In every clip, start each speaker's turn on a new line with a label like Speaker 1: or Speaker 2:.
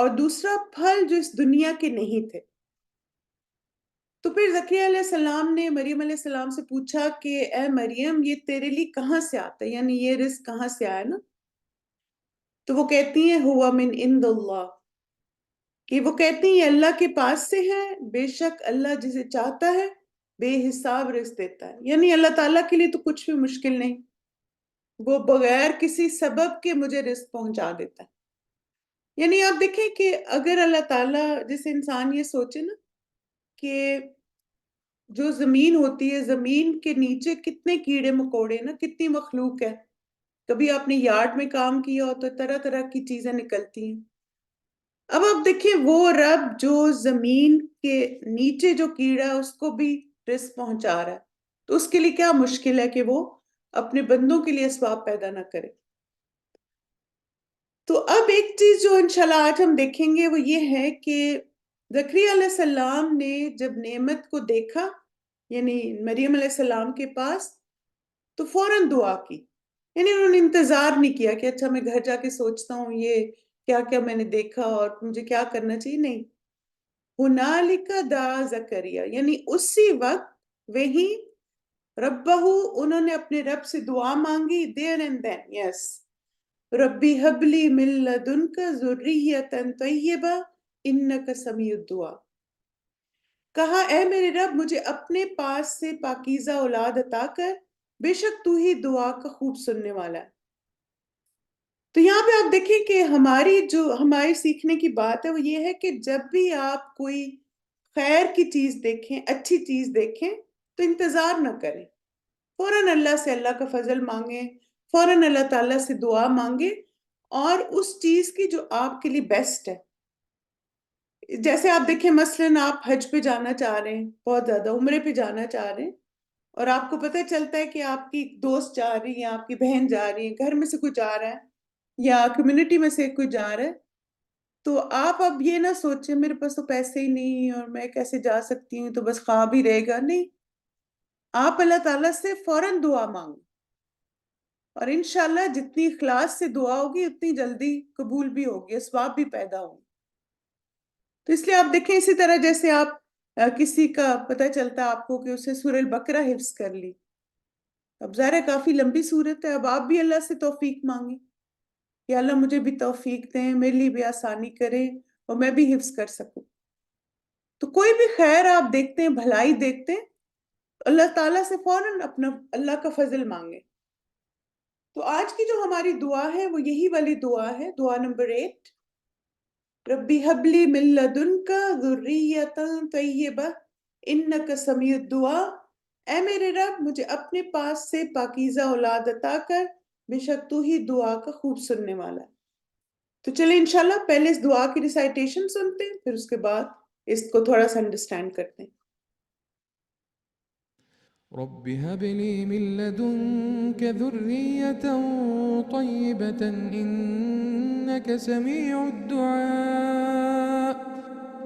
Speaker 1: اور دوسرا پھل جو اس دنیا کے نہیں تھے۔ تو پھر زکریا علیہ السلام نے مریم علیہ السلام سے پوچھا کہ اے مریم یہ تیرے لیے کہاں سے آتا ہے، یعنی یہ رزق کہاں سے آیا نا؟ تو وہ کہتی ہیں ہوا من عند اللہ، کہ وہ کہتی ہیں یہ اللہ کے پاس سے ہے، بے شک اللہ جسے چاہتا ہے بے حساب رزق دیتا ہے، یعنی اللہ تعالیٰ کے لیے تو کچھ بھی مشکل نہیں، وہ بغیر کسی سبب کے مجھے رزق پہنچا دیتا ہے۔ یعنی آپ دیکھیں کہ اگر اللہ تعالیٰ، جیسے انسان یہ سوچے نا کہ جو زمین ہوتی ہے، زمین کے نیچے کتنے کیڑے مکوڑے نا، کتنی مخلوق ہے، کبھی آپ نے یارڈ میں کام کیا ہو تو طرح طرح کی چیزیں نکلتی ہیں۔ اب آپ دیکھیں وہ رب جو زمین کے نیچے جو کیڑا ہے اس کو بھی رزق پہنچا رہا ہے، تو اس کے لیے کیا مشکل ہے کہ وہ اپنے بندوں کے لیے اسباب پیدا نہ کرے۔ تو اب ایک چیز جو انشاءاللہ آج ہم دیکھیں گے وہ یہ ہے کہ زکریا علیہ السلام نے جب نعمت کو دیکھا، یعنی مریم علیہ السلام کے پاس، تو فوراً دعا کی، یعنی انہوں نے انتظار نہیں کیا کہ اچھا میں گھر جا کے سوچتا ہوں یہ کیا کیا میں نے دیکھا اور مجھے کیا کرنا چاہیے، نہیں، ہنالک دعا زکریا، یعنی اسی وقت وہی ربہ، انہوں نے اپنے رب سے دعا مانگی، دیر اینڈ دین، یس، ربی حبلی من لدنک ذریتا طیبہ انک سمیع الدعا، کہا اے میرے رب مجھے اپنے پاس سے پاکیزہ اولاد عطا کر، بے شک تو ہی دعا کا خوب سننے والا ہے۔ تو یہاں پہ آپ دیکھیں کہ ہماری سیکھنے کی بات ہے وہ یہ ہے کہ جب بھی آپ کوئی خیر کی چیز دیکھیں، اچھی چیز دیکھیں تو انتظار نہ کریں، فوراً اللہ سے اللہ کا فضل مانگیں، فوراً اللہ تعالیٰ سے دعا مانگیں، اور اس چیز کی جو آپ کے لیے بیسٹ ہے۔ جیسے آپ دیکھیں مثلاً آپ حج پہ جانا چاہ رہے ہیں، بہت زیادہ عمرے پہ جانا چاہ رہے ہیں، اور آپ کو پتہ چلتا ہے کہ آپ کی دوست جا رہی ہے، آپ کی بہن جا رہی ہے، گھر میں سے کوئی جا رہا ہے یا کمیونٹی میں سے کوئی جا رہا ہے، تو آپ اب یہ نہ سوچیں میرے پاس تو پیسے ہی نہیں اور میں کیسے جا سکتی ہوں، تو بس خواب ہی رہے گا، نہیں، آپ اللہ تعالیٰ سے فوراً دعا مانگو، اور انشاءاللہ جتنی اخلاص سے دعا ہوگی اتنی جلدی قبول بھی ہوگی، اسباب بھی پیدا ہوں۔ تو اس لیے آپ دیکھیں اسی طرح جیسے آپ کسی کا پتہ چلتا ہے آپ کو کہ اسے سورہ البقرہ حفظ کر لی، اب ظاہر ہے کافی لمبی صورت ہے، اب آپ بھی اللہ سے توفیق مانگیں کہ اللہ مجھے بھی توفیق دیں، میرے لیے بھی آسانی کریں اور میں بھی حفظ کر سکوں۔ تو کوئی بھی خیر آپ دیکھتے ہیں، بھلائی دیکھتے ہیں، اللہ تعالیٰ سے فوراً اپنا اللہ کا فضل مانگیں۔ تو آج کی جو ہماری دعا ہے وہ یہی والی دعا ہے، دعا نمبر 8، ربی حبلی من لدنک ذریتا طیبہ انک سمیع الدعا، اے میرے رب مجھے اپنے پاس سے پاکیزہ اولاد عطا کر، بے شک تو ہی دعا کا خوب سننے والا ہے۔ تو چلیں انشاءاللہ پہلے اس دعا کی ریسائٹیشن سنتے ہیں، پھر اس کے بعد اس کو تھوڑا سا انڈرسٹینڈ کرتے ہیں۔
Speaker 2: رب هب لي من لدنك ذرية طيبة إنك سميع الدعاء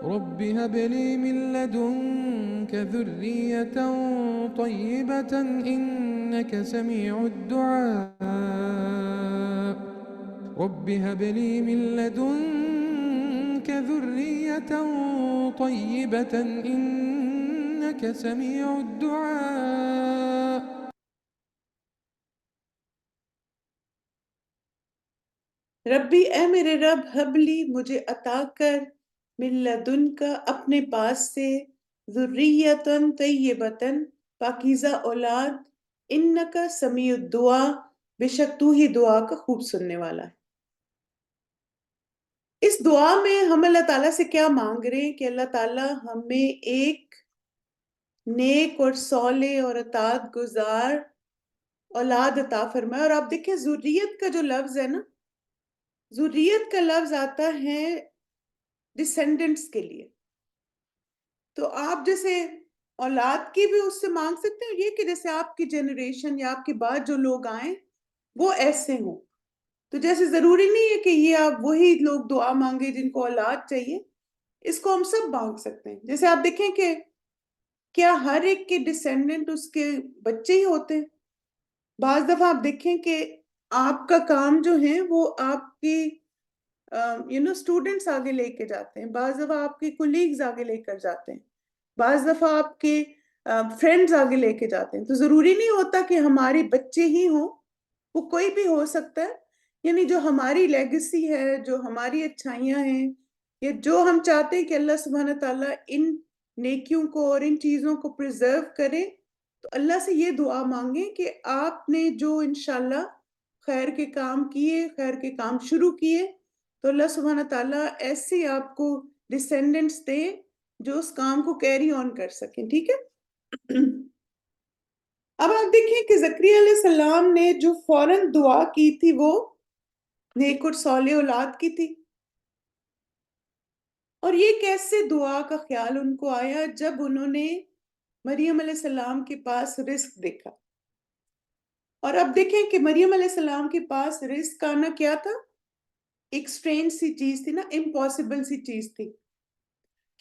Speaker 2: رب هب لي من لدنك ذرية طيبة إنك سميع الدعاء رب هب لي من لدنك ذرية طيبة إنك سميع الدعاء
Speaker 1: ربی اے میرے رب، حبلی مجھے عطا کر، من لدن کا اپنے پاس سے، ذریتن طیبتن پاکیزہ اولاد، انکا سمیع الدعا بے شک تو ہی دعا کا خوب سننے والا ہے۔ اس دعا میں ہم اللہ تعالیٰ سے کیا مانگ رہے ہیں کہ اللہ تعالیٰ ہمیں ایک نیک اور صالح اور اطاعت گزار اولاد عطا فرمائے۔ اور آپ دیکھیں ذریت کا جو لفظ ہے نا، ذریت کا لفظ آتا ہے ڈسینڈنٹس کے لیے، تو آپ جیسے اولاد کی بھی اس سے مانگ سکتے ہیں، یہ کہ جیسے آپ کی جنریشن یا آپ کے بعد جو لوگ آئیں وہ ایسے ہوں، تو جیسے ضروری نہیں ہے کہ یہ آپ وہی لوگ دعا مانگے جن کو اولاد چاہیے، اس کو ہم سب مانگ سکتے ہیں۔ جیسے آپ دیکھیں کہ کیا ہر ایک کے ڈسینڈنٹ اس کے بچے ہی ہوتے ہیں؟ بعض دفعہ آپ دیکھیں کہ آپ کا کام جو ہے وہ آپ کی اسٹوڈنٹس آگے لے کے جاتے ہیں، بعض دفعہ آپ کے کولیگز آگے لے کر جاتے ہیں، بعض دفعہ آپ کے فرینڈز آگے لے کے جاتے ہیں. تو ضروری نہیں ہوتا کہ ہمارے بچے ہی ہوں، وہ کوئی بھی ہو سکتا ہے. یعنی جو ہماری لیگسی ہے، جو ہماری اچھائیاں ہیں، یا جو ہم چاہتے ہیں کہ اللہ سبحانہ تعالیٰ ان نیکیوں کو اور ان چیزوں کو پریزرو کرے، تو اللہ سے یہ دعا مانگیں کہ آپ نے جو انشاءاللہ خیر کے کام کیے، خیر کے کام شروع کیے، تو اللہ سبحانہ تعالیٰ ایسے آپ کو ڈسینڈنٹس دے جو اس کام کو کیری آن کر سکیں. ٹھیک ہے. اب آپ دیکھیں کہ زکریا علیہ السلام نے جو فوراً دعا کی تھی وہ نیک اور صالح اولاد کی تھی. اور یہ کیسے دعا کا خیال ان کو آیا جب انہوں نے مریم علیہ السلام کے پاس رزق دیکھا. اور اب دیکھیں کہ مریم علیہ السلام کے پاس رزق آنا کیا تھا؟ ایک سٹرینج سی چیز تھی نا، امپاسبل سی چیز تھی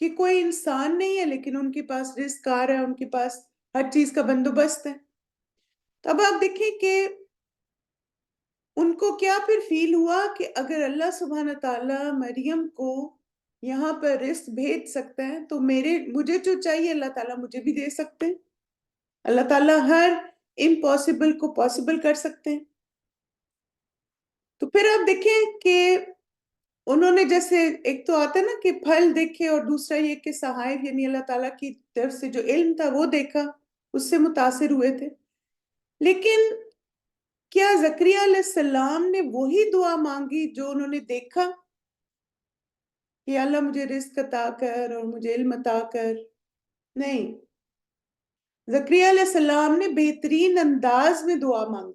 Speaker 1: کہ کوئی انسان نہیں ہے لیکن ان کے پاس رزق آ رہا ہے، ان کے پاس ہر چیز کا بندوبست ہے. تو اب آپ دیکھیں کہ ان کو کیا پھر فیل ہوا کہ اگر اللہ سبحانہ تعالیٰ مریم کو یہاں پر رزق بھیج سکتا ہے تو مجھے جو چاہیے اللہ تعالیٰ مجھے بھی دے سکتے ہیں. اللہ تعالیٰ ہر امپاسبل کو پاسبل کر سکتے ہیں. تو پھر آپ دیکھیں کہ انہوں نے جیسے ایک تو آتا ہے نا کہ پھل دیکھے، اور دوسرا یہ کہ صحائف یعنی اللہ تعالیٰ کی طرف سے جو علم تھا وہ دیکھا، اس سے متاثر ہوئے تھے. لیکن کیا زکریا علیہ السلام نے وہی دعا مانگی جو انہوں نے دیکھا کہ اللہ مجھے رزق عطا کر اور مجھے علم عطا کر؟ نہیں. زکریا علیہ السلام نے بہترین انداز میں دعا مانگی.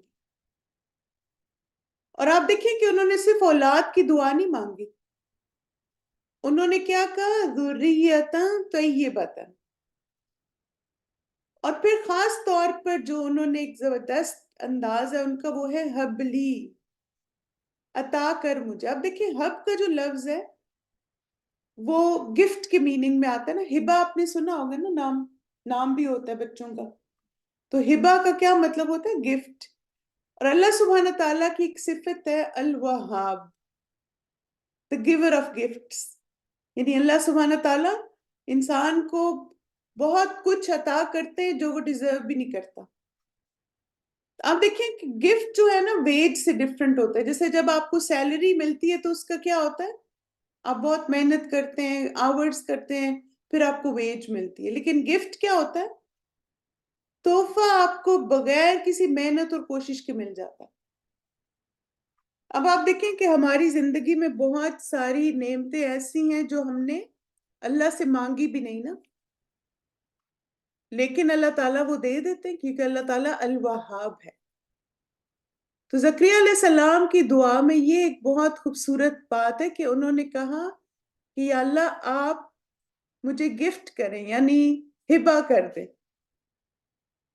Speaker 1: اور آپ دیکھیں کہ انہوں نے صرف اولاد کی دعا نہیں مانگی، انہوں نے کیا کہا؟ ذریۃ طیبۃ. اور پھر خاص طور پر جو انہوں نے ایک زبردست انداز ہے ان کا وہ ہے حبلی، عطا کر مجھے. اب دیکھیں حب کا جو لفظ ہے وہ گفٹ کے میننگ میں آتا ہے نا. ہبہ آپ نے سنا ہوگا نا، نام بھی ہوتا ہے بچوں کا. تو ہبہ کا کیا مطلب ہوتا ہے؟ گفٹ. اور اللہ سبحانہ تعالیٰ کی ایک صفت ہے الوہاب، the giver of gifts. یعنی اللہ سبحانہ تعالیٰ انسان کو بہت کچھ عطا کرتے ہیں جو وہ ڈیزرو بھی نہیں کرتا. آپ دیکھیں کہ گفٹ جو ہے نا ویج سے ڈیفرنٹ ہوتا ہے. جیسے جب آپ کو سیلری ملتی ہے تو اس کا کیا ہوتا ہے؟ آپ بہت محنت کرتے ہیں، آورز کرتے ہیں، پھر آپ کو ویج ملتی ہے. لیکن گفٹ کیا ہوتا ہے؟ تحفہ آپ کو بغیر کسی محنت اور کوشش کے مل جاتا ہے. اب آپ دیکھیں کہ ہماری زندگی میں بہت ساری نعمتیں ایسی ہیں جو ہم نے اللہ سے مانگی بھی نہیں نا، لیکن اللہ تعالیٰ وہ دے دیتے ہیں کیونکہ اللہ تعالیٰ الوہاب ہے. تو زکریا علیہ السلام کی دعا میں یہ ایک بہت خوبصورت بات ہے کہ انہوں نے کہا کہ یا اللہ آپ مجھے گفٹ کریں، یعنی ہبہ کر دیں.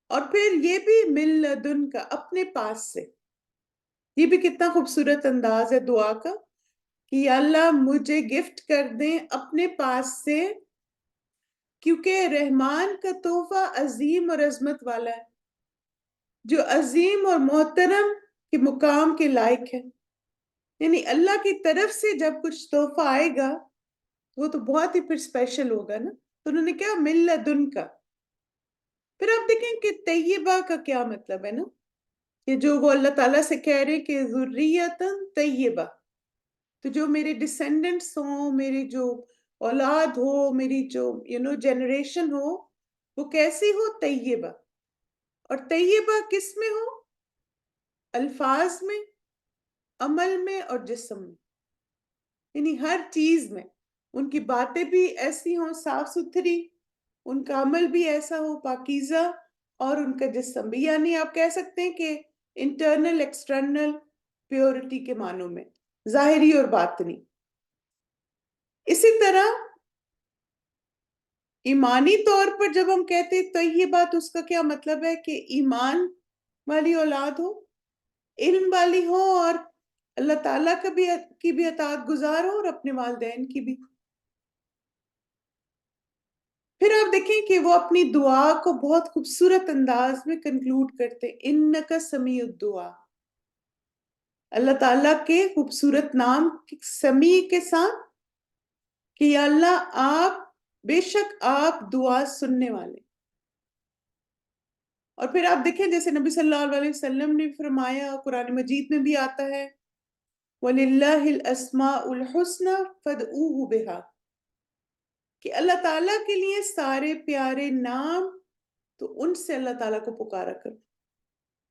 Speaker 1: اور پھر یہ بھی من لدن کا، اپنے پاس سے. یہ بھی کتنا خوبصورت انداز ہے دعا کا کہ یا اللہ مجھے گفٹ کر دیں اپنے پاس سے، کیونکہ رحمان کا تحفہ عظیم اور عظمت والا ہے، جو عظیم اور محترم کے مقام کے لائق ہے. یعنی اللہ کی طرف سے جب کچھ تحفہ آئے گا وہ تو بہت ہی پھر اسپیشل ہوگا نا. تو انہوں نے کیا؟ من لدن کا. پھر آپ دیکھیں کہ طیبہ کا کیا مطلب ہے نا، کہ جو وہ اللہ تعالیٰ سے کہہ رہے کہ ذریۃ طیبہ. تو جو میرے ڈسینڈنٹس ہوں، میری جو اولاد ہو، میری جو جنریشن ہو، وہ کیسی ہو؟ طیبہ. اور طیبہ کس میں ہو؟ الفاظ میں، عمل میں اور جسم میں. یعنی ہر چیز میں ان کی باتیں بھی ایسی ہوں صاف ستھری، ان کا عمل بھی ایسا ہو پاکیزہ، اور ان کا جسم بھی. یعنی آپ کہہ سکتے ہیں کہ انٹرنل ایکسٹرنل پیورٹی کے معنوں میں، ظاہری اور باطنی. اسی طرح ایمانی طور پر جب ہم کہتے ہیں طیبہ تو اس کا کیا مطلب ہے کہ ایمان والی اولاد ہو، علم والی ہو، اور اللہ تعالیٰ کی بھی اطاعت گزار ہو اور اپنے والدین کی بھی. پھر آپ دیکھیں کہ وہ اپنی دعا کو بہت خوبصورت انداز میں کنکلوڈ کرتے، انک سمیع الدعا. اللہ تعالیٰ کے خوبصورت نام سمیع کے ساتھ کہ یا اللہ آپ بے شک آپ دعا سننے والے. اور پھر آپ دیکھیں جیسے نبی صلی اللہ علیہ وسلم نے فرمایا، قرآن مجید میں بھی آتا ہے وَلِلَّهِ الْأَسْمَاءُ الْحُسْنَى فَادْعُوهُ بِهَا، کہ اللہ تعالیٰ کے لیے سارے پیارے نام، تو ان سے اللہ تعالیٰ کو پکارا کرو.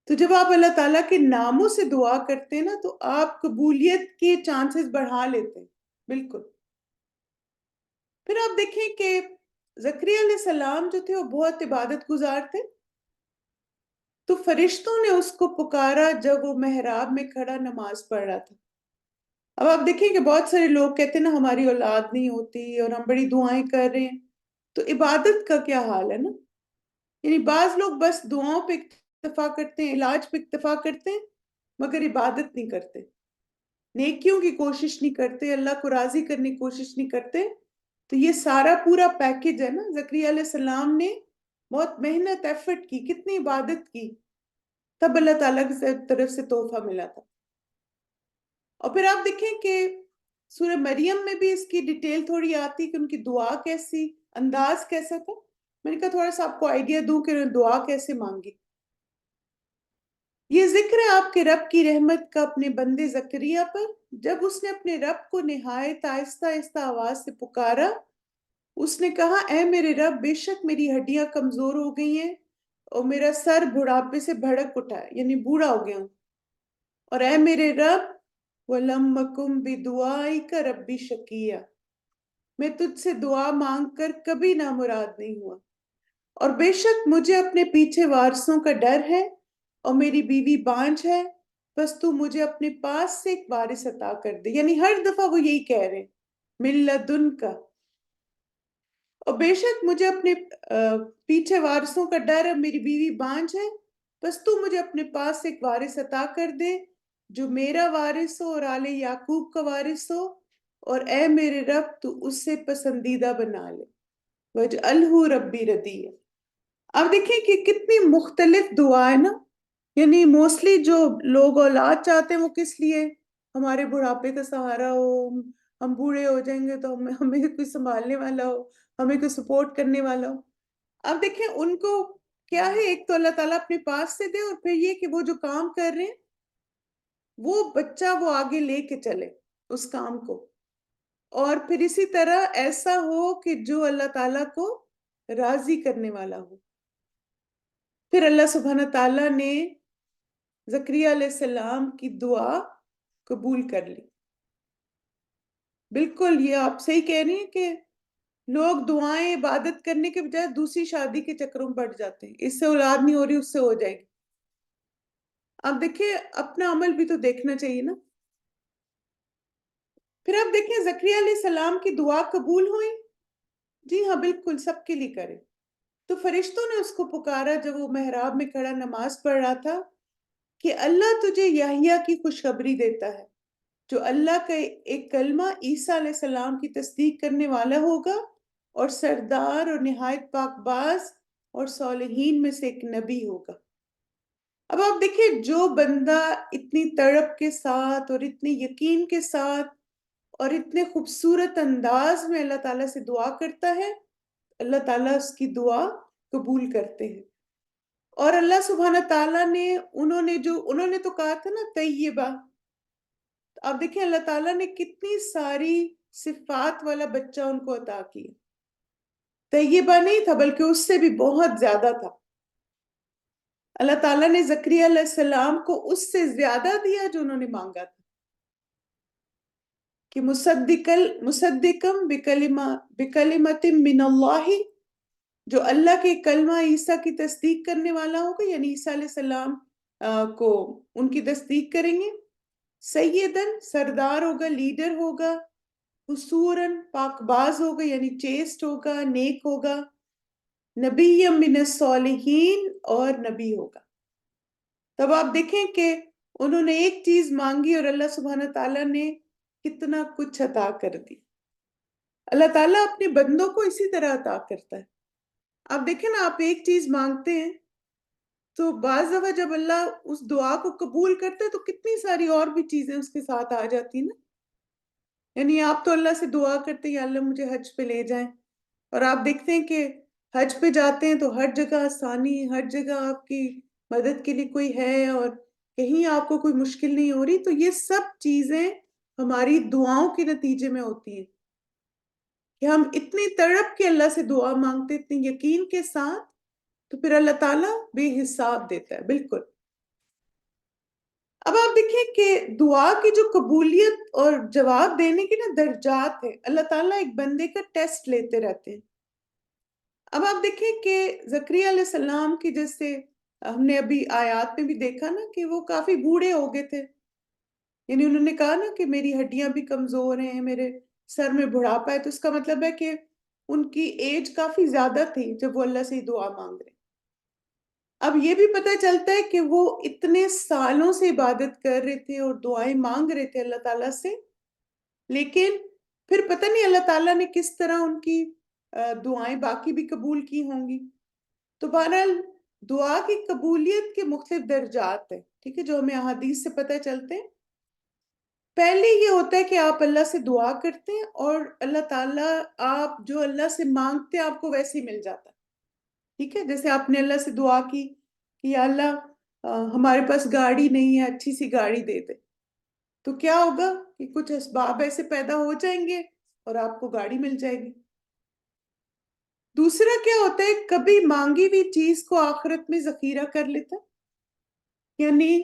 Speaker 1: تو جب آپ اللہ تعالیٰ کے ناموں سے دعا کرتے ہیں نا تو آپ قبولیت کے چانسز بڑھا لیتے ہیں. بالکل. پھر آپ دیکھیں کہ زکریا علیہ السلام جو تھے وہ بہت عبادت گزار تھے، تو فرشتوں نے اس کو پکارا جب وہ محراب میں کھڑا نماز پڑھ رہا تھا. اب آپ دیکھیں کہ بہت سارے لوگ کہتے ہیں نا ہماری اولاد نہیں ہوتی اور ہم بڑی دعائیں کر رہے ہیں، تو عبادت کا کیا حال ہے نا. یعنی بعض لوگ بس دعاؤں پہ اکتفا کرتے ہیں، علاج پہ اکتفا کرتے ہیں، مگر عبادت نہیں کرتے، نیکیوں کی کوشش نہیں کرتے، اللہ کو راضی کرنے کی کوشش نہیں کرتے. تو یہ سارا پورا پیکج ہے نا. زکریا علیہ السلام نے بہت محنت ایفرٹ کی، کتنی عبادت کی، تب اللہ تعالیٰ کی طرف سے تحفہ ملا تھا. اور پھر آپ دیکھیں کہ سورہ مریم میں بھی اس کی ڈیٹیل تھوڑی آتی کہ ان کی دعا کیسی، انداز کیسا تھا. میں نے کہا تھوڑا سا آپ کو آئیڈیا دوں کہ انہوں نے دعا کیسے مانگی. یہ ذکر ہے آپ کے رب کی رحمت کا اپنے بندے زکریا پر، جب اس نے اپنے رب کو نہایت آہستہ آہستہ آواز سے پکارا. اس نے کہا اے میرے رب، بے شک میری ہڈیاں کمزور ہو گئی ہیں اور میرا سر بڑھاپے سے بھڑک اٹھا ہے، یعنی بوڑھا ہو گیا ہوں. اور اے میرے رب وَلَمْ أَكُنْ بِدُعَائِكَ رَبِّ شَقِيًّا، میں تجھ سے دعا مانگ کر کبھی نامراد نہیں ہوا. اور بے شک مجھے اپنے پیچھے وارثوں کا ڈر ہے اور میری بیوی بانجھ ہے، بس تو مجھے اپنے پاس سے ایک وارث عطا کر دے. یعنی ہر دفعہ وہ یہی کہہ رہے ہیں مِن لَدُنْکَ. اور بے شک مجھے اپنے پیچھے وارثوں کا ڈر ہے، میری بیوی بانجھ ہے، بس تو مجھے اپنے پاس سے ایک وارث عطا کر دے جو میرا وارث ہو اور آل یعقوب کا وارث ہو. اور اے میرے رب تو اس سے پسندیدہ بنا لے. وَاجْعَلْهُ رَبِّي رَضِيًّا. اب دیکھیں کہ کتنی مختلف دعا ہے نا. یعنی موسٹلی جو لوگ اولاد چاہتے ہیں وہ کس لیے، ہمارے بڑھاپے کا سہارا ہو، ہم بوڑھے ہو جائیں گے تو ہمیں کوئی سنبھالنے والا ہو، ہمیں کوئی سپورٹ کرنے والا ہو. اب دیکھیں ان کو کیا ہے، ایک تو اللہ تعالیٰ اپنے پاس سے دے، اور پھر یہ کہ وہ جو کام کر رہے ہیں وہ بچہ وہ آگے لے کے چلے اس کام کو. اور پھر اسی طرح ایسا ہو کہ جو اللہ تعالیٰ کو راضی کرنے والا ہو. پھر اللہ سبحانہ تعالیٰ نے زکریا علیہ السلام کی دعا قبول کر لی. بالکل یہ آپ صحیح کہہ رہی ہیں کہ لوگ دعائیں عبادت کرنے کے بجائے دوسری شادی کے چکروں میں پڑ جاتے ہیں، اس سے اولاد نہیں ہو رہی اس سے ہو جائے گی. اب دیکھیں اپنا عمل بھی تو دیکھنا چاہیے نا. پھر آپ دیکھیں زکریا علیہ السلام کی دعا قبول ہوئی. جی ہاں بالکل سب کے لیے کرے. تو فرشتوں نے اس کو پکارا جب وہ محراب میں کھڑا نماز پڑھ رہا تھا کہ اللہ تجھے یحییٰ کی خوشخبری دیتا ہے جو اللہ کا ایک کلمہ عیسیٰ علیہ السلام کی تصدیق کرنے والا ہوگا اور سردار اور نہایت پاک باز اور صالحین میں سے ایک نبی ہوگا. اب آپ دیکھیں جو بندہ اتنی تڑپ کے ساتھ اور اتنے یقین کے ساتھ اور اتنے خوبصورت انداز میں اللہ تعالیٰ سے دعا کرتا ہے، اللہ تعالیٰ اس کی دعا قبول کرتے ہیں. اور اللہ سبحانہ تعالیٰ نے انہوں نے تو کہا تھا نا طیبہ. آپ دیکھیں اللہ تعالیٰ نے کتنی ساری صفات والا بچہ ان کو عطا کیا. طیبہ نہیں تھا بلکہ اس سے بھی بہت زیادہ تھا. اللہ تعالیٰ نے زکریا علیہ السلام کو اس سے زیادہ دیا جو انہوں نے مانگا تھا کہ مصدقم بکلمت من اللہ، جو اللہ کے کلمہ عیسیٰ کی تصدیق کرنے والا ہوگا، یعنی عیسیٰ علیہ السلام کو ان کی تصدیق کریں گے. سیدن سردار ہوگا، لیڈر ہوگا. حصوراً پاک باز ہوگا یعنی چیسٹ ہوگا، نیک ہوگا. نبی من الصالحین اور نبی ہوگا. تب آپ دیکھیں کہ انہوں نے ایک چیز مانگی اور اللہ سبحانہ تعالیٰ نے کتنا کچھ عطا کر دی. اللہ تعالیٰ اپنے بندوں کو اسی طرح عطا کرتا ہے. آپ دیکھیں نا، آپ ایک چیز مانگتے ہیں تو بعض دفعہ جب اللہ اس دعا کو قبول کرتا ہے تو کتنی ساری اور بھی چیزیں اس کے ساتھ آ جاتی ہیں نا. یعنی آپ تو اللہ سے دعا کرتے ہیں یا اللہ مجھے حج پہ لے جائیں، اور آپ دیکھتے ہیں کہ حج پہ جاتے ہیں تو ہر جگہ آسانی، ہر جگہ آپ کی مدد کے لیے کوئی ہے، اور کہیں آپ کو کوئی مشکل نہیں ہو رہی. تو یہ سب چیزیں ہماری دعاؤں کے نتیجے میں ہوتی ہیں کہ ہم اتنی تڑپ کے اللہ سے دعا مانگتے، اتنے یقین کے ساتھ، تو پھر اللہ تعالیٰ بے حساب دیتا ہے. بالکل. اب آپ دیکھیں کہ دعا کی جو قبولیت اور جواب دینے کی نا درجات ہے، اللہ تعالیٰ ایک بندے کا ٹیسٹ لیتے رہتے ہیں. اب آپ دیکھیں کہ زکریا علیہ السلام کی، جیسے ہم نے ابھی آیات میں بھی دیکھا نا کہ وہ کافی بوڑھے ہو گئے تھے. یعنی انہوں نے کہا نا کہ میری ہڈیاں بھی کمزور ہیں، میرے سر میں بڑھاپا ہے، تو اس کا مطلب ہے کہ ان کی ایج کافی زیادہ تھی جب وہ اللہ سے دعا مانگ رہے. اب یہ بھی پتہ چلتا ہے کہ وہ اتنے سالوں سے عبادت کر رہے تھے اور دعائیں مانگ رہے تھے اللہ تعالیٰ سے، لیکن پھر پتہ نہیں اللہ تعالیٰ نے کس طرح ان کی دعائیں باقی بھی قبول کی ہوں گی. تو بہرحال دعا کی قبولیت کے مختلف درجات ہیں، ٹھیک ہے، جو ہمیں احادیث سے پتہ چلتے ہیں. پہلے یہ ہوتا ہے کہ آپ اللہ سے دعا کرتے ہیں اور اللہ تعالیٰ آپ جو اللہ سے مانگتے ہیں آپ کو ویسے ہی مل جاتا ہے. ٹھیک ہے، جیسے آپ نے اللہ سے دعا کی کہ یا اللہ ہمارے پاس گاڑی نہیں ہے، اچھی سی گاڑی دے دے، تو کیا ہوگا کہ کچھ اسباب ایسے پیدا ہو جائیں گے اور آپ کو گاڑی مل جائے گی. دوسرا کیا ہوتا ہے، کبھی مانگی ہوئی چیز کو آخرت میں ذخیرہ کر لیتا، یعنی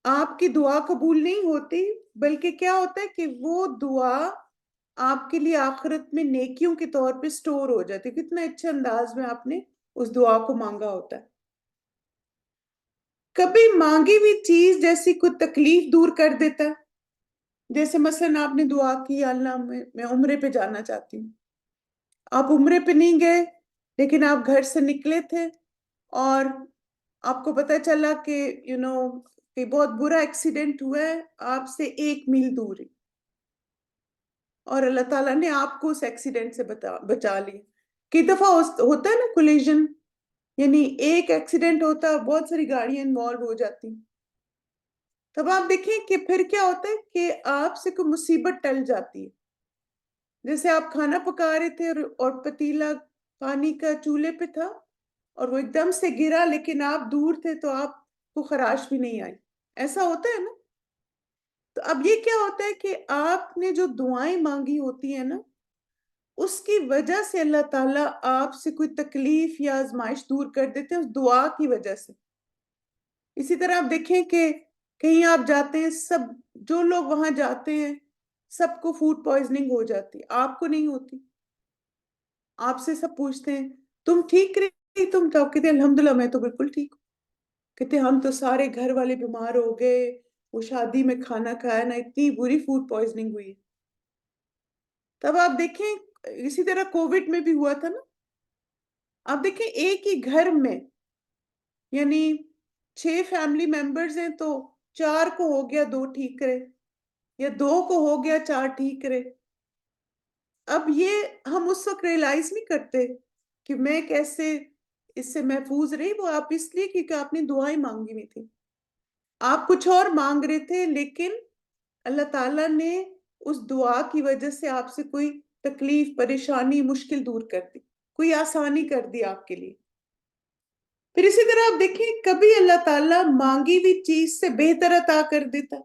Speaker 1: آپ کی دعا قبول نہیں ہوتی، بلکہ کیا ہوتا ہے کہ وہ دعا آپ کے لیے آخرت میں نیکیوں کے طور پہ سٹور ہو جاتی. کتنے اچھے انداز میں آپ نے اس دعا کو مانگا ہوتا ہے. کبھی مانگی ہوئی چیز جیسی کوئی تکلیف دور کر دیتا ہے، جیسے مثلا آپ نے دعا کی اللہ میں عمرے پہ جانا چاہتی ہوں. آپ عمرے پہ نہیں گئے، لیکن آپ گھر سے نکلے تھے اور آپ کو پتہ چلا کہ کہ بہت برا ایکسیڈنٹ ہوا ہے آپ سے 1 میل دور ہی، اور اللہ تعالیٰ نے آپ کو اس ایکسیڈنٹ سے بچا لی. کئی دفعہ ہوتا ہے نا کولیجن، یعنی ایک ایکسیڈنٹ ہوتا ہے بہت ساری گاڑیاں انوالو ہو جاتی. تب آپ دیکھیں کہ پھر کیا ہوتا ہے کہ آپ سے کوئی مصیبت ٹل جاتی ہے. جیسے آپ کھانا پکا رہے تھے اور پتیلا پانی کا چولہے پہ تھا اور وہ ایک دم سے گرا، لیکن آپ دور تھے تو آپ کو خراش بھی نہیں آئی. ایسا ہوتا ہے نا. تو اب یہ کیا ہوتا ہے کہ آپ نے جو دعائیں مانگی ہوتی ہیں نا، اس کی وجہ سے اللہ تعالیٰ آپ سے کوئی تکلیف یا آزمائش دور کر دیتے ہیں اس دعا کی وجہ سے. اسی طرح آپ دیکھیں کہ کہیں آپ جاتے ہیں، سب جو لوگ وہاں جاتے ہیں سب کو فوڈ پوائزننگ ہو جاتی، آپ کو نہیں ہوتی. آپ سے سب پوچھتے ہیں تم ٹھیک رہی، تم تو کہتے ہیں الحمدللہ میں تو بالکل ٹھیک ہوں. کہتے ہم تو سارے گھر والے بیمار ہو گئے، وہ شادی میں کھانا کھایا نا، اتنی بری فوڈ پوائزننگ ہوئی. تب آپ دیکھیں اسی طرح کووڈ میں بھی ہوا تھا نا. آپ دیکھیں ایک ہی گھر میں یعنی 6 فیملی ممبرز ہیں تو 4 کو ہو گیا 2 ٹھیک رہے، یا 2 کو ہو گیا 4 ٹھیک رہے. اب یہ ہم اس وقت ریئلائز نہیں کرتے کہ میں کیسے اس سے محفوظ رہی. وہ آپ اس لیے کیونکہ آپ نے دعائیں مانگی ہوئی تھی، آپ کچھ اور مانگ رہے تھے، لیکن اللہ تعالیٰ نے اس دعا کی وجہ سے آپ سے کوئی تکلیف، پریشانی، مشکل دور کر دی، کوئی آسانی کر دی آپ کے لیے. پھر اسی طرح آپ دیکھیں کبھی اللہ تعالیٰ مانگی ہوئی چیز سے بہتر عطا کر دیتا.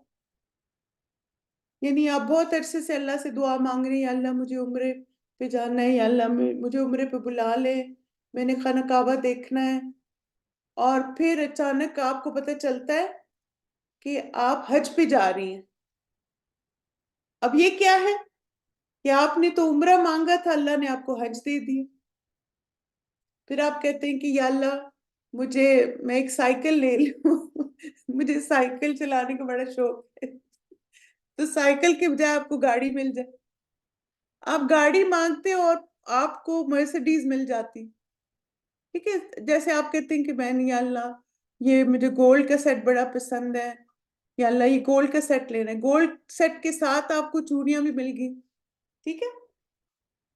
Speaker 1: یعنی آپ بہت عرصے سے اللہ سے دعا مانگ رہے ہیں، یا اللہ مجھے عمرے پہ جانا ہے، یا اللہ مجھے عمرے پہ بلا لے، میں نے خانہ کعبہ دیکھنا ہے، اور پھر اچانک آپ کو پتہ چلتا ہے کہ آپ حج پہ جا رہی ہیں. اب یہ کیا ہے کہ آپ نے تو عمرہ مانگا تھا، اللہ نے آپ کو حج دے دیا. پھر آپ کہتے ہیں کہ یا اللہ میں ایک سائیکل لے لوں مجھے سائیکل چلانے کا بڑا شوق ہے، تو سائیکل کے بجائے آپ کو گاڑی مل جائے. آپ گاڑی مانگتے اور آپ کو مرسیڈیز مل جاتی. ٹھیک ہے، جیسے آپ کہتے ہیں کہ میں نے یا اللہ یہ مجھے گولڈ کا سیٹ بڑا پسند ہے، یا اللہ یہ گولڈ کا سیٹ لینا ہے، گولڈ سیٹ کے ساتھ آپ کو چوڑیاں بھی مل گئی. ٹھیک ہے.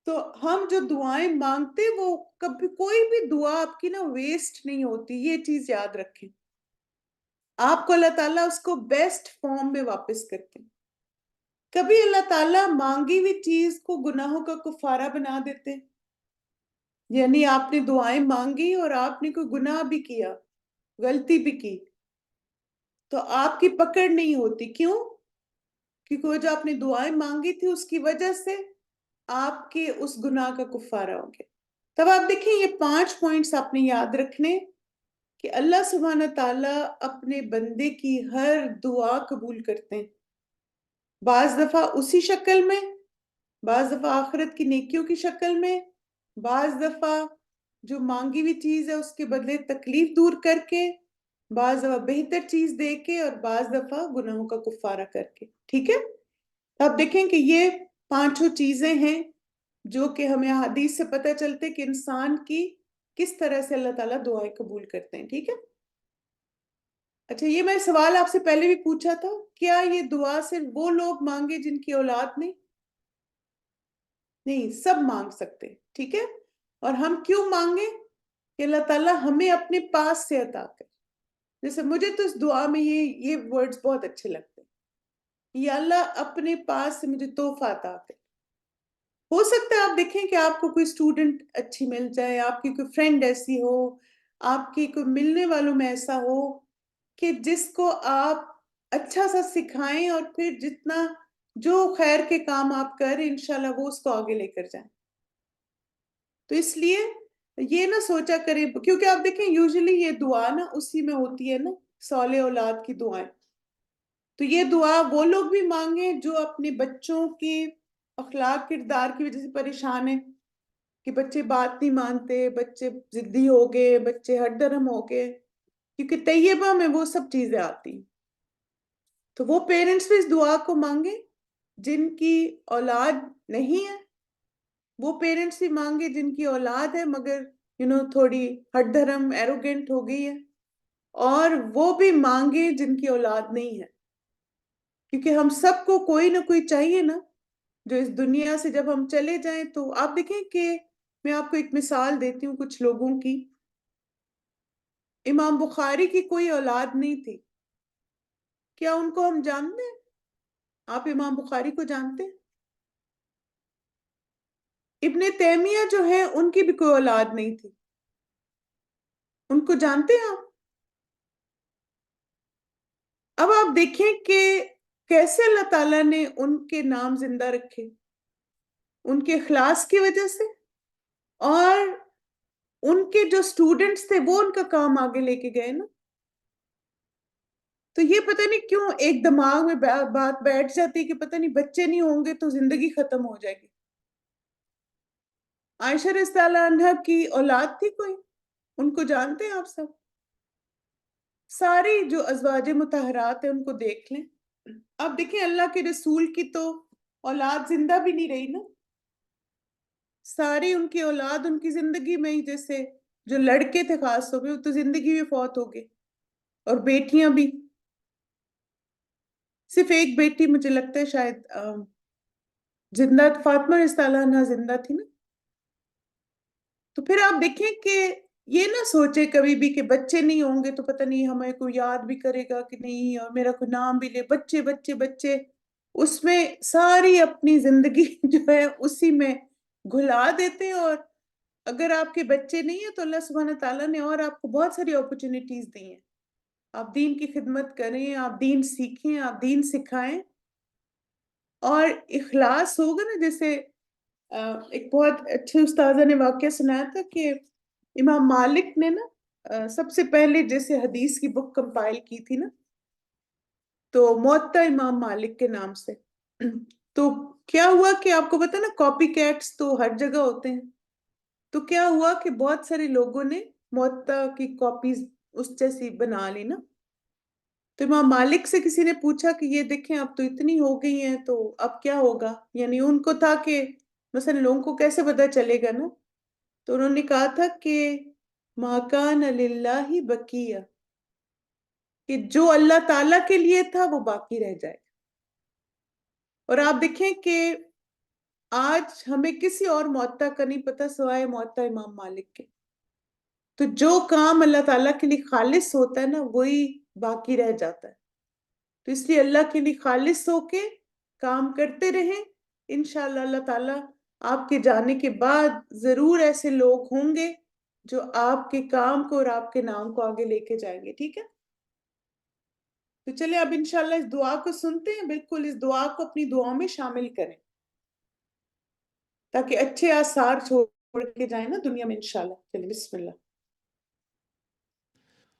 Speaker 1: تو ہم جو دعائیں مانگتے وہ کبھی کوئی بھی دعا آپ کی نا ویسٹ نہیں ہوتی، یہ چیز یاد رکھیں. آپ کو اللہ تعالیٰ اس کو بیسٹ فارم میں واپس کرتے ہیں. کبھی اللہ تعالیٰ مانگی ہوئی چیز کو گناہوں کا کفارہ بنا دیتے ہیں. یعنی آپ نے دعائیں مانگی اور آپ نے کوئی گناہ بھی کیا، غلطی بھی کی، تو آپ کی پکڑ نہیں ہوتی. کیوں؟ کیونکہ وہ جو آپ نے دعائیں مانگی تھی اس کی وجہ سے آپ کے اس گناہ کا کفارہ ہو گیا. تب آپ دیکھیں یہ 5 پوائنٹس آپ نے یاد رکھنے کہ اللہ سبحانہ تعالیٰ اپنے بندے کی ہر دعا قبول کرتے ہیں. بعض دفعہ اسی شکل میں، بعض دفعہ آخرت کی نیکیوں کی شکل میں، بعض دفعہ جو مانگی ہوئی چیز ہے اس کے بدلے تکلیف دور کر کے، بعض دفعہ بہتر چیز دے کے، اور بعض دفعہ گناہوں کا کفارہ کر کے. ٹھیک ہے؟ آپ دیکھیں کہ یہ 5 چیزیں ہیں جو کہ ہمیں حدیث سے پتہ چلتے کہ انسان کی کس طرح سے اللہ تعالیٰ دعائیں قبول کرتے ہیں. ٹھیک ہے؟ اچھا، یہ میں سوال آپ سے پہلے بھی پوچھا تھا، کیا یہ دعا صرف وہ لوگ مانگے جن کی اولاد نہیں؟ نہیں، سب مانگ سکتے. ٹھیک ہے؟ اور ہم کیوں مانگے؟ کہ اللہ تعالیٰ ہمیں اپنے پاس سے عطا کرے. جیسے مجھے تو اس دعا میں یہ ورڈز بہت اچھے لگتے ہیں، یا اللہ اپنے پاس سے مجھے تحفہ عطا کرے. ہو سکتا ہے آپ دیکھیں کہ آپ کو کوئی اسٹوڈنٹ اچھی مل جائے، آپ کی کوئی فرینڈ ایسی ہو، آپ کی کوئی ملنے والوں میں ایسا ہو کہ جس کو آپ اچھا سا سکھائیں، اور پھر جتنا جو خیر کے کام آپ کریں انشاءاللہ وہ اس کو آگے لے کر جائیں. تو اس لیے یہ نہ سوچا کریں، کیونکہ آپ دیکھیں یوزلی یہ دعا نا اسی میں ہوتی ہے نا، صالح اولاد کی دعائیں. تو یہ دعا وہ لوگ بھی مانگیں جو اپنے بچوں کی اخلاق کردار کی وجہ سے پریشان ہیں، کہ بچے بات نہیں مانتے، بچے ضدی ہو گئے، بچے ہٹ درم ہو گئے، کیونکہ طیبہ میں وہ سب چیزیں آتی ہیں. تو وہ پیرنٹس بھی اس دعا کو مانگیں جن کی اولاد نہیں ہے، وہ پیرنٹس بھی مانگے جن کی اولاد ہے مگر تھوڑی ہٹ دھرم ایروگینٹ ہو گئی ہے، اور وہ بھی مانگے جن کی اولاد نہیں ہے. کیونکہ ہم سب کو کوئی نہ کوئی چاہیے نا، جو اس دنیا سے جب ہم چلے جائیں. تو آپ دیکھیں کہ میں آپ کو ایک مثال دیتی ہوں کچھ لوگوں کی. امام بخاری کی کوئی اولاد نہیں تھی. کیا ان کو ہم جانتے ہیں؟ آپ امام بخاری کو جانتے ہیں؟ ابن تیمیہ جو ہے ان کی بھی کوئی اولاد نہیں تھی. ان کو جانتے ہیں آپ؟ اب آپ دیکھیں کہ کیسے اللہ تعالیٰ نے ان کے نام زندہ رکھے، ان کے اخلاص کی وجہ سے، اور ان کے جو سٹوڈنٹس تھے وہ ان کا کام آگے لے کے گئے نا. تو یہ پتہ نہیں کیوں ایک دماغ میں بات بیٹھ جاتی کہ پتہ نہیں بچے نہیں ہوں گے تو زندگی ختم ہو جائے گی. عائشہ رضی اللہ عنہا کی اولاد تھی کوئی؟ ان کو جانتے ہیں آپ سب؟ ساری جو ازواج مطہرات ہیں ان کو دیکھ لیں. اب دیکھیں اللہ کے رسول کی تو اولاد زندہ بھی نہیں رہی نا. ساری ان کی اولاد ان کی زندگی میں ہی، جیسے جو لڑکے تھے خاص طور پہ وہ تو زندگی میں فوت ہو گئے، اور بیٹیاں بھی. صرف ایک بیٹی مجھے لگتا ہے شاید زندہ، فاطمہ رضی اللہ عنہا زندہ تھی نا. تو پھر آپ دیکھیں کہ یہ نہ سوچے کبھی بھی کہ بچے نہیں ہوں گے تو پتہ نہیں ہمیں کوئی یاد بھی کرے گا کہ نہیں، اور میرا کوئی نام بھی لے. بچے بچے بچے، اس میں ساری اپنی زندگی جو ہے اسی میں گھلا دیتے ہیں. اور اگر آپ کے بچے نہیں ہیں تو اللہ سبحانہ تعالیٰ نے اور آپ کو بہت ساری اپرچونٹیز دی ہیں. آپ دین کی خدمت کریں، آپ دین سیکھیں، آپ دین سکھائیں، اور اخلاص ہوگا نا. جیسے ایک بہت اچھے استاذہ نے واقعہ سنایا تھا کہ امام مالک نے نا سب سے پہلے جیسے حدیث کی بک کمپائل کی تھی نا، تو موطا امام مالک کے نام سے. تو کیا ہوا کہ آپ کو پتا نا کاپی کیٹس تو ہر جگہ ہوتے ہیں. تو کیا ہوا کہ بہت سارے لوگوں نے موطا کی کاپیز اس جیسی بنا لی نا. تو امام مالک سے کسی نے پوچھا کہ یہ دیکھیں اب تو اتنی ہو گئی ہیں تو اب کیا ہوگا. یعنی ان کو تھا کہ مثلا لوگوں کو کیسے پتا چلے گا نا. تو انہوں نے کہا تھا کہ ما کان للہ بقیہ، کہ جو اللہ تعالیٰ کے لیے تھا وہ باقی رہ جائے. اور آپ دیکھیں کہ آج ہمیں کسی اور معطا کا نہیں پتا سوائے معطا امام مالک کے. تو جو کام اللہ تعالیٰ کے لیے خالص ہوتا ہے نا وہی باقی رہ جاتا ہے. تو اس لیے اللہ کے لیے خالص ہو کے کام کرتے رہیں. انشاءاللہ اللہ تعالیٰ آپ کے جانے کے بعد ضرور ایسے لوگ ہوں گے جو آپ کے کام کو اور آپ کے نام کو آگے لے کے جائیں گے. ٹھیک ہے؟ تو چلے اب انشاءاللہ اس دعا کو سنتے ہیں. بالکل اس دعا کو اپنی دعاؤں میں شامل کریں تاکہ اچھے آثار چھوڑ کے جائیں نا دنیا میں انشاءاللہ. چلیے بسم اللہ.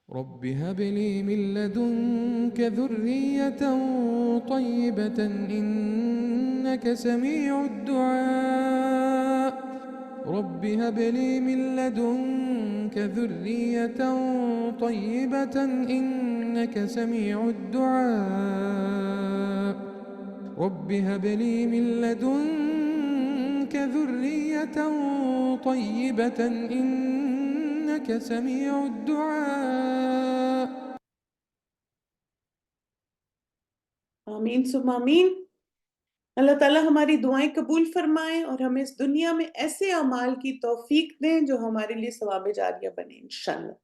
Speaker 2: رب هب لي من لدنك ذرية طيبة إنك سميع الدعاء رب هب لي من لدنك ذرية طيبة إنك سميع الدعاء رب هب لي من لدنك ذرية طيبة إنك سميع الدعاء.
Speaker 1: آمین ثم آمین. اللہ تعالیٰ ہماری دعائیں قبول فرمائیں اور ہمیں اس دنیا میں ایسے اعمال کی توفیق دیں جو ہمارے لیے ثواب جاریہ بنے انشاءاللہ.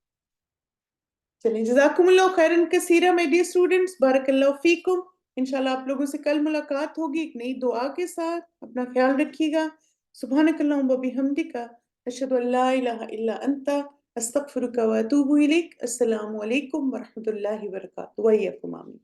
Speaker 1: چلیں جزاکم اللہ خیرن کثیرہ مائی ڈیئر اسٹوڈنٹس. بارک اللہ فیکم. انشاءاللہ آپ لوگوں سے کل ملاقات ہوگی ایک نئی دعا کے ساتھ. اپنا خیال رکھیے گا. سبحانک اللہم و بحمدک اشہد ان لا الہ الا انت استغفرک و اتوب الیک. السلام علیکم ورحمۃ اللہ وبرکاتہ. وإیاکم آمین.